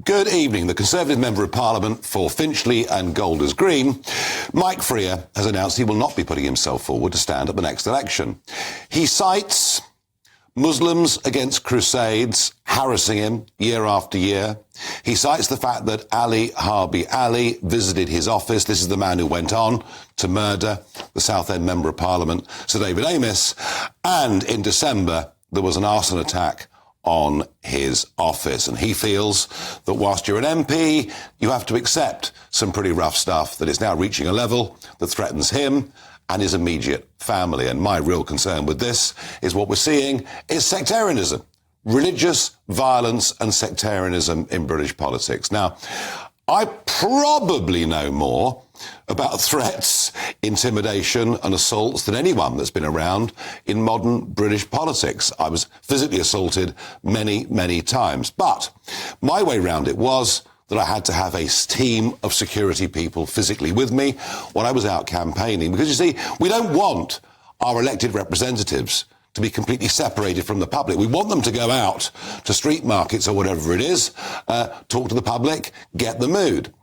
Good evening. The Conservative Member of Parliament for Finchley and Golders Green, Mike Freer, has announced he will not be putting himself forward to stand at the next election. He cites Muslims against Crusades harassing him year after year. He cites the fact that Ali Harbi Ali visited his office. This is the man who went on to murder the Southend Member of Parliament, Sir David Amess. And in December, there was an arson attack on his office. And he feels that whilst you're an MP, you have to accept some pretty rough stuff, that is now reaching a level that threatens him and his immediate family. And my real concern with this is what we're seeing is sectarianism, religious violence and sectarianism in British politics. Now, I probably know more about threats, intimidation and assaults than anyone that's been around in modern British politics. I was physically assaulted many, many times. But my way round it was that I had to have a team of security people physically with me when I was out campaigning. Because, you see, we don't want our elected representatives to be completely separated from the public. We want them to go out to street markets or whatever it is, talk to the public, get the mood.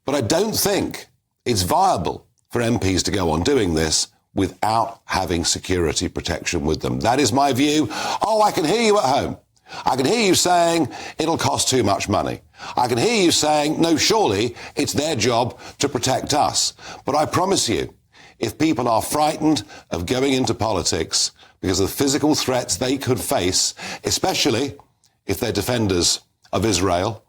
But I don't think it's viable for MPs to go on doing this without having security protection with them. That is my view. Oh, I can hear you at home. I can hear you saying it'll cost too much money. I can hear you saying, no, surely it's their job to protect us. But I promise you, if people are frightened of going into politics because of the physical threats they could face, especially if they're defenders of Israel,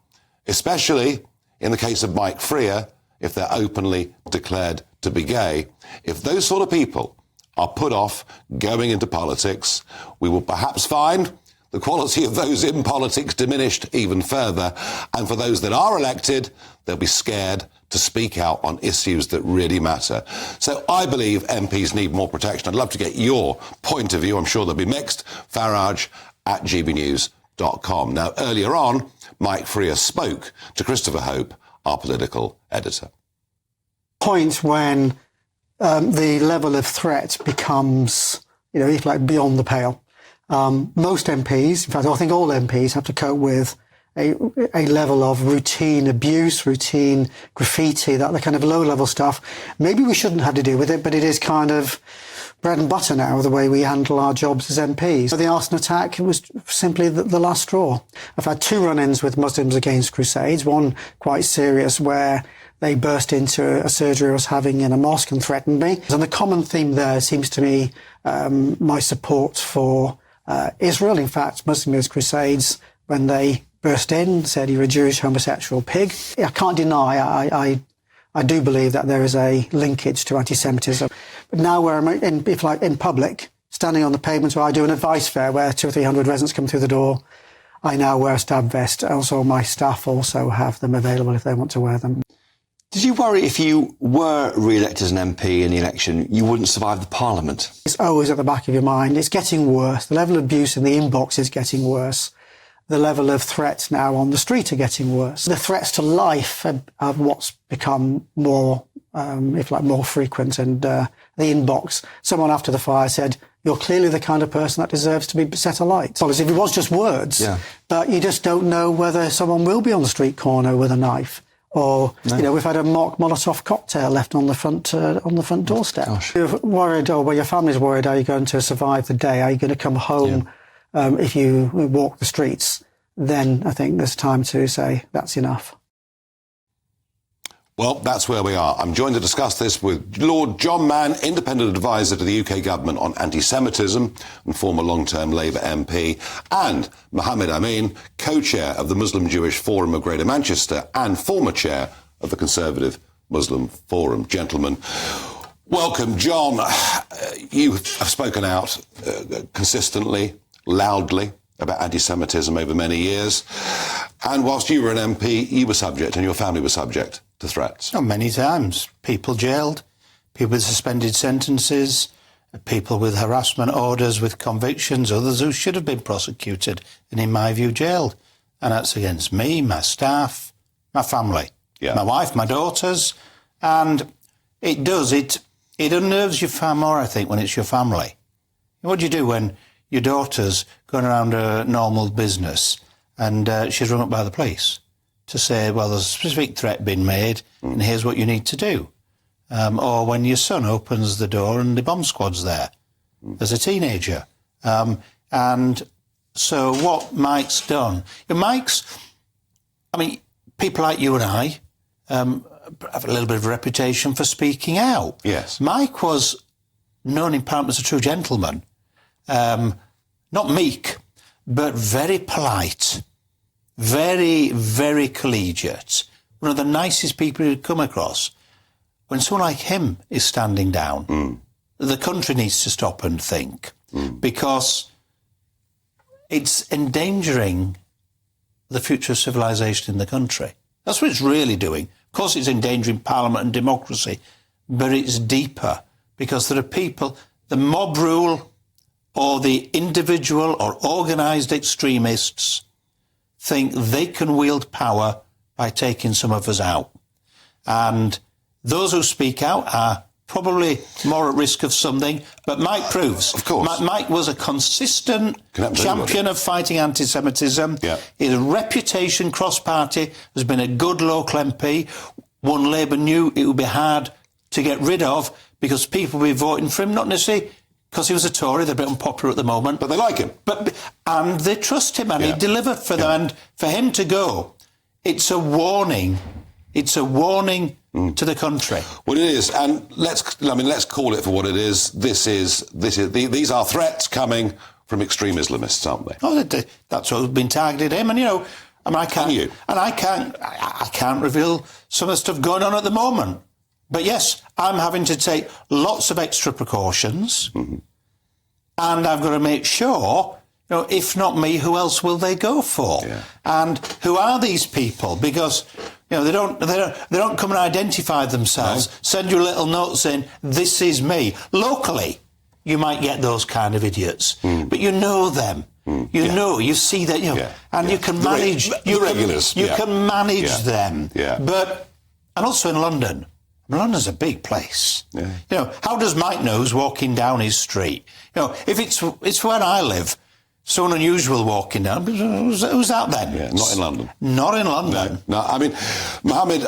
especially in the case of Mike Freer, if they're openly declared to be gay, if those sort of people are put off going into politics, we will perhaps find the quality of those in politics diminished even further. And for those that are elected, they'll be scared to speak out on issues that really matter. So I believe MPs need more protection. I'd love to get your point of view. I'm sure they'll be mixed. Farage at GBNews.com. Now, earlier on, Mike Freer spoke to Christopher Hope, our political editor. Point when the level of threat becomes, if like beyond the pale. Most MPs, in fact, I think all MPs have to cope with a level of routine abuse, routine graffiti, that the kind of low-level stuff. Maybe we shouldn't have to deal with it, but it is kind of bread and butter now, the way we handle our jobs as MPs. So the arson attack, it was simply the last straw. I've had two run-ins with Muslims Against Crusades, one quite serious where they burst into a surgery I was having in a mosque and threatened me. And the common theme there seems to me my support for Israel. In fact, Muslim Against Crusades, when they burst in, said you're a Jewish homosexual pig. I can't deny, I do believe that there is a linkage to anti-Semitism. But now where I'm in public, standing on the pavement, where I do an advice fair where 200 or 300 residents come through the door, I now wear a stab vest. Also, my staff also have them available if they want to wear them. Did you worry if you were re-elected as an MP in the election, you wouldn't survive the Parliament? It's always at the back of your mind. It's getting worse. The level of abuse in the inbox is getting worse. The level of threats now on the street are getting worse. The threats to life are what's become more, more frequent. And the inbox, someone after the fire said, you're clearly the kind of person that deserves to be set alight. Well, as if it was just words, but you just don't know whether someone will be on the street corner with a knife. Or, we've had a mock Molotov cocktail left on the front doorstep. Gosh. You're worried, your family's worried, are you going to survive the day? Are you going to come home if you walk the streets? Then I think there's time to say that's enough. Well, that's where we are. I'm joined to discuss this with Lord John Mann, independent advisor to the UK government on anti-Semitism and former long-term Labour MP, and Mohammed Amin, co-chair of the Muslim Jewish Forum of Greater Manchester and former chair of the Conservative Muslim Forum. Gentlemen, welcome. John, you have spoken out consistently, loudly about anti-Semitism over many years. And whilst you were an MP, you were subject and your family were subject to threats. Oh, many times. People jailed, people with suspended sentences, people with harassment orders, with convictions, others who should have been prosecuted and, in my view, jailed. And that's against me, my staff, my family, my wife, my daughters. And it unnerves you far more, I think, when it's your family. What do you do when your daughter's going around a normal business and she's run up by the police? to say, well, there's a specific threat being made, and here's what you need to do. Or when your son opens the door and the bomb squad's there as a teenager. And so what Mike's done, people like you and I have a little bit of a reputation for speaking out. Yes. Mike was known in Parliament as a true gentleman. Not meek, but very polite. Very, very collegiate. One of the nicest people you'd come across. When someone like him is standing down, the country needs to stop and think, because it's endangering the future of civilization in the country. That's what it's really doing. Of course, it's endangering Parliament and democracy, but it's deeper, because there are people, the mob rule or the individual or organised extremists think they can wield power by taking some of us out. And those who speak out are probably more at risk of something, but Mike proves. Of course. Mike was a consistent champion of fighting anti-Semitism. Yeah. His reputation cross-party has been a good local MP. One Labour knew it would be hard to get rid of because people will be voting for him, not necessarily because he was a Tory, they're a bit unpopular at the moment. But they like him. And they trust him, and he delivered for them. And for him to go, it's a warning. It's a warning to the country. Well, it is, and let's call it for what it is. These are threats coming from extreme Islamists, aren't they? Oh, that's what's been targeted him, and I can't reveal some of the stuff going on at the moment. But yes, I'm having to take lots of extra precautions, and I've got to make sure, if not me, who else will they go for? Yeah. And who are these people? Because they don't come and identify themselves. No. Send you a little note saying this is me. Locally, you might get those kind of idiots, but you know them. You see that, and you can manage the regulars. You can manage them. Yeah. And also in London. London's a big place. Yeah. How does Mike know who's walking down his street? If it's where I live, someone unusual walking down, who's that then? Yeah, not in London. Not in London. No, Mohammed,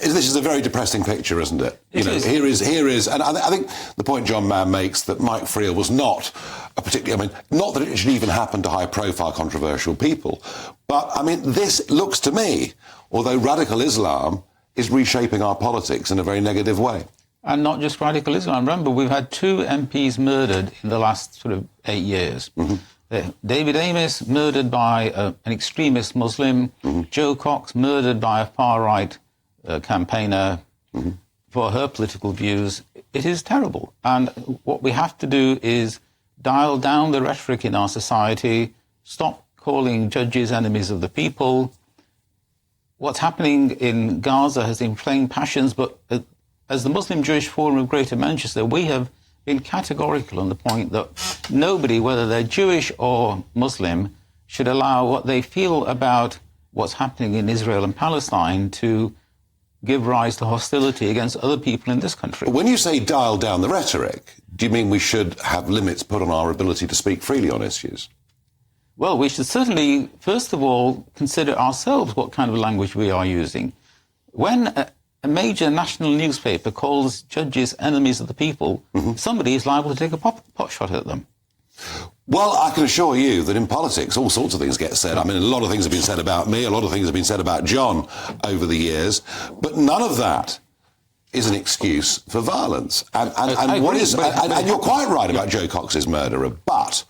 this is a very depressing picture, isn't it? Here is, and I think the point John Mann makes that Mike Freer was not a particularly, not that it should even happen to high-profile, controversial people, but, this looks to me, although radical Islam is reshaping our politics in a very negative way. And not just radical Islam. Remember, we've had 2 MPs murdered in the last sort of 8 years. David Amis, murdered by an extremist Muslim. Jo Cox, murdered by a far-right campaigner for her political views. It is terrible. And what we have to do is dial down the rhetoric in our society, stop calling judges enemies of the people. What's happening in Gaza has inflamed passions, but as the Muslim Jewish Forum of Greater Manchester, we have been categorical on the point that nobody, whether they're Jewish or Muslim, should allow what they feel about what's happening in Israel and Palestine to give rise to hostility against other people in this country. When you say dial down the rhetoric, do you mean we should have limits put on our ability to speak freely on issues? Well, we should certainly, first of all, consider ourselves what kind of language we are using. When a major national newspaper calls judges enemies of the people, somebody is liable to take a pot shot at them. Well, I can assure you that in politics, all sorts of things get said. A lot of things have been said about me, a lot of things have been said about John over the years, but none of that is an excuse for violence. And you're quite right about Jo Cox's murderer, but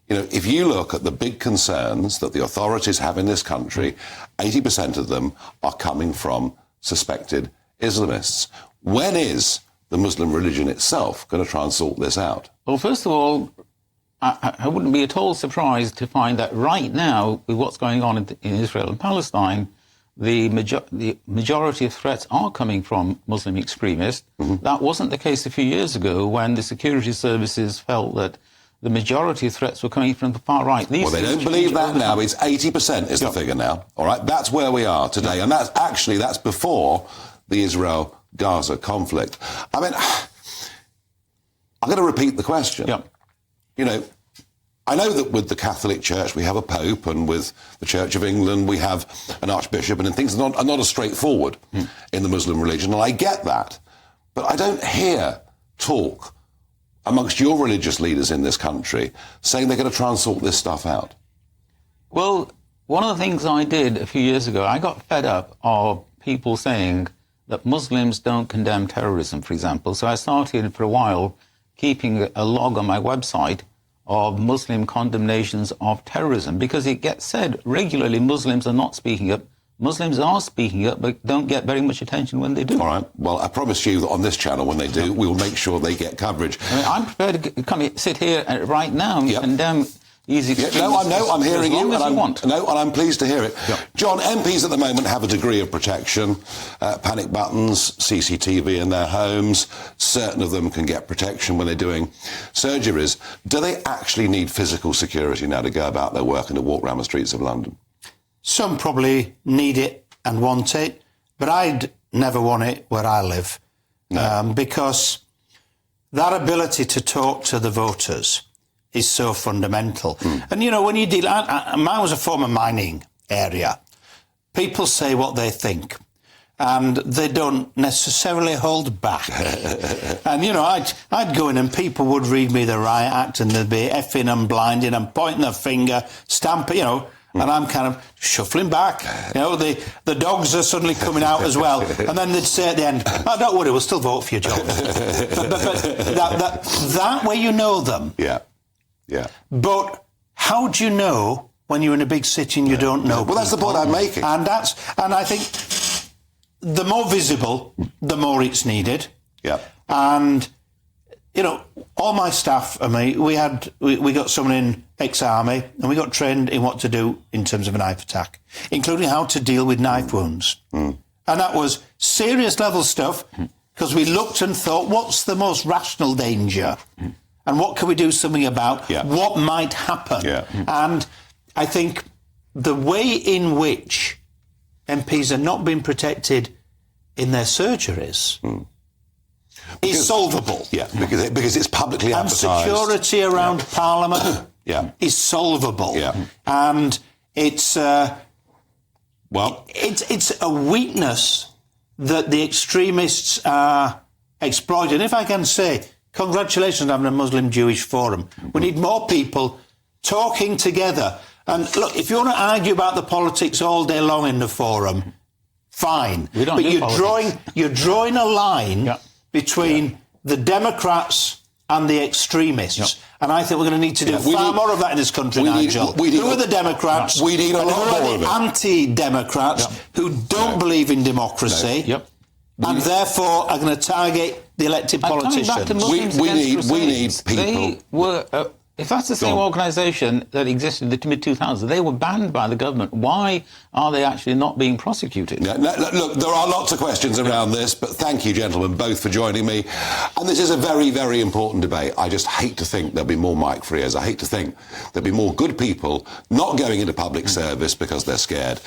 if you look at the big concerns that the authorities have in this country, 80% of them are coming from suspected Islamists. When is the Muslim religion itself going to try and sort this out? Well, first of all, I wouldn't be at all surprised to find that right now, with what's going on in Israel and Palestine, the majority of threats are coming from Muslim extremists. That wasn't the case a few years ago when the security services felt that the majority of threats were coming from the far right. Well, they don't believe that now. It's 80% is the figure now. All right, that's where we are today. And that's before the Israel-Gaza conflict. I'm going to repeat the question. I know that with the Catholic Church we have a Pope, and with the Church of England we have an Archbishop, and things are not as straightforward in the Muslim religion, and I get that. But I don't hear talk amongst your religious leaders in this country saying they're going to try and sort this stuff out. Well, one of the things I did a few years ago, I got fed up of people saying that Muslims don't condemn terrorism, for example. So I started for a while keeping a log on my website of Muslim condemnations of terrorism, because it gets said regularly Muslims are not speaking up. Muslims are speaking up, but don't get very much attention when they do. All right. Well, I promise you that on this channel, when they do, we will make sure they get coverage. I mean, I'm prepared to sit here right now and condemn these extremists. I'm hearing as long you, as you want. and I'm pleased to hear it. Yep. John, MPs at the moment have a degree of protection, panic buttons, CCTV in their homes. Certain of them can get protection when they're doing surgeries. Do they actually need physical security now to go about their work and to walk around the streets of London? Some probably need it and want it, but I'd never want it where I live. No. Because that ability to talk to the voters is so fundamental. And, you know, when you deal... mine was a former mining area. People say what they think, and they don't necessarily hold back. And, you know, I'd go in and people would read me the Riot Act and they'd be effing and blinding and pointing their finger, stamping, you know... And I'm kind of shuffling back. You know, the dogs are suddenly coming out as well. And then they'd say at the end, "Oh, don't worry, we'll still vote for you, John." but that way you know them. Yeah. But how do you know when you're in a big city and you don't know Well, that's the point I'm making. And I think the more visible, the more it's needed. Yeah. And, you know, all my staff and me, we got someone in ex-army, and we got trained in what to do in terms of a knife attack, including how to deal with knife wounds. And that was serious level stuff, because we looked and thought, what's the most rational danger? And what can we do something about? Yeah. What might happen? Yeah. And I think the way in which MPs are not being protected in their surgeries is solvable. Yeah, because it's publicly And advertised. security around Parliament is solvable. Yeah. And it's Well, it's a weakness that the extremists are exploiting. If I can say, congratulations on having a Muslim-Jewish forum. We need more people talking together. And look, if you want to argue about the politics all day long in the forum, fine. We don't but do you're drawing a line between the Democrats and the extremists. And I think we're going to need to do far more of that in this country, Nigel. Who are the Democrats? We need a and lot who are more of the it. anti-Democrats who don't believe in democracy and therefore are going to target the elected politicians? Coming back to Muslims against we need Crusades, people. They were... if that's the same organisation that existed in the mid-2000s, they were banned by the government. Why are they actually not being prosecuted? No, look, there are lots of questions around this, but thank you, gentlemen, both for joining me. And this is a very, very important debate. I just hate to think there'll be more Mike Freers. I hate to think there'll be more good people not going into public service because they're scared.